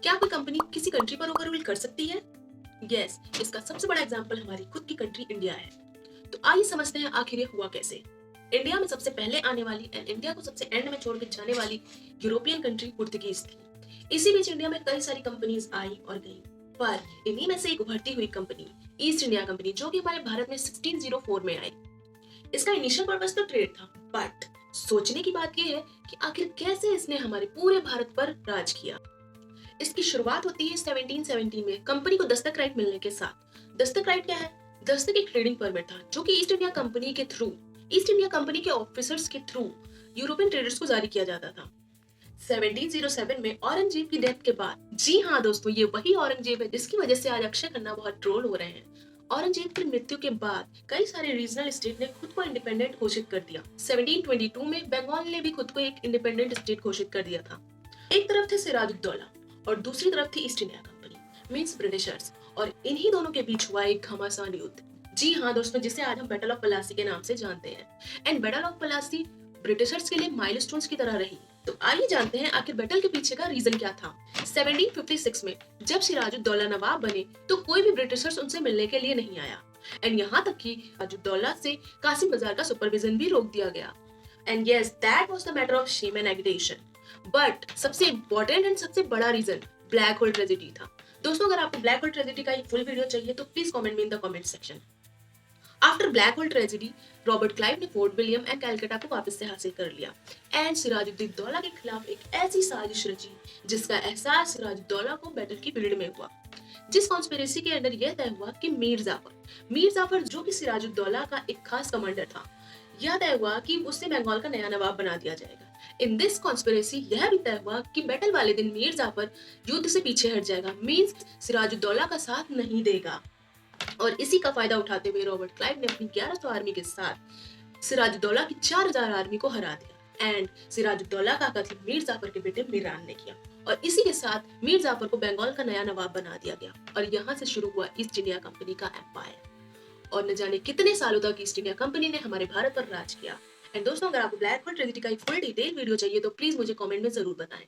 क्या कोई कंपनी किसी कंट्री पर ओवर रूल कर सकती है? यस, इसका सबसे बड़ा एग्जाम्पल हमारी खुद की कंट्री इंडिया है। तो आइए समझते हैं आखिर ये हुआ कैसे। इंडिया में सबसे पहले आने वाली एंड इंडिया को सबसे एंड में छोड़कर जाने वाली यूरोपियन कंट्री पुर्तगीज थी। इसी बीच इंडिया में कई सारी कंपनीज आई और गई, पर इन्हीं में से एक उभरती हुई कंपनी ईस्ट इंडिया कंपनी, जो कि हमारे भारत में 1604 में आई। इसका इनिशियल पर्पस तो ट्रेड था, बट सोचने की बात यह है कि आखिर कैसे इसने हमारे पूरे भारत पर राज किया। इसकी शुरुआत होती है 1717 में कंपनी को दस्तक राइट मिलने के साथ। दस्तक राइट क्या है? दस्तक एक ट्रेडिंग परमिट था जो कि ईस्ट इंडिया कंपनी के थ्रू, ईस्ट इंडिया कंपनी के ऑफिसर्स के थ्रू यूरोपियन ट्रेडर्स को जारी किया जाता था। 1707 में औरंगजेब की डेथ के बाद, जी हाँ दोस्तों, ये वही औरंगजेब है जिसकी वजह से आज अक्षय खन्ना बहुत ट्रोल हो रहे हैं। औरंगजेब की मृत्यु के बाद कई सारे रीजनल स्टेट ने खुद को इंडिपेंडेंट घोषित कर दिया। 1722 में बंगाल ने भी खुद को एक इंडिपेंडेंट स्टेट घोषित कर दिया था। एक तरफ थे सिराजुद्दौला और दूसरी तरफ थी east India company, means Britishers, और इन्हीं दोनों के बीच हुआ एक घमासान युद्ध। जी हाँ दोस्तों, जिसे आज हम बैटल ऑफ पलासी के नाम से जानते हैं। And battle of Plassey britishers के लिए माइलस्टोन्स की तरह रही। तो आइए जानते हैं आखिर बैटल के पीछे का रीजन क्या था। 1756 में जब सिराजुद्दौला नवाब बने तो कोई भी ब्रिटिशर्स उनसे मिलने के लिए नहीं आया, एंड यहाँ तक कि सिराजुद्दौला से कासिम बाजार का सुपरविजन भी रोक दिया गया। And yes, that was the matter of shame and aggression. But सबसे इंपॉर्टेंट एंड सबसे बड़ा रीजन ब्लैक होल ट्रेजेडी था। दोस्तों, अगर आपको ब्लैक होल ट्रेजेडी का एक फुल वीडियो चाहिए तो please comment me in the comment section. After black hole tragedy, Robert Clive ने फोर्ट विलियम एंड कैलकाटा को वापस से हासिल कर लिया एंड सिराजुद्दीन दौला के खिलाफ एक ऐसी साजिश रची जिसका एहसास सिराजुद्दौला को बैटल की पीरियड में हुआ। जिस कॉन्स्पिरेसी के अंदर यह तय हुआ कि मीर जाफर जो कि सिराजुद्दौला का एक खास कमांडर था, यह तय हुआ कि उसे बंगाल का नया नवाब बना दिया जाएगा। इन दिस कॉन्स्पिरेसी यह भी तय हुआ कि बैटल वाले दिन मीर जाफर युद्ध से पीछे हट जाएगा, मींस सिराजुद्दौला का साथ नहीं देगा। और इसी का फायदा उठाते हुए रॉबर्ट क्लाइव ने अपनी 1100 आर्मी के साथ सिराजुद्दौला की 4000 आर्मी को हरा दिया एंड सिराजुद्दौला का कत्ल मीर जाफर के बेटे मीरान ने किया। और इसी के साथ मीर जाफर को बंगाल का नया नवाब बना दिया गया और यहाँ से शुरू हुआ ईस्ट इंडिया कंपनी का एम्पायर। और न जाने कितने सालों तक ईस्ट इंडिया कंपनी ने हमारे भारत पर राज किया। एंड दोस्तों, अगर आपको ब्लैक होल ट्रेजेडी का एक फुल डिटेल वीडियो चाहिए तो प्लीज मुझे कमेंट में जरूर बताएं।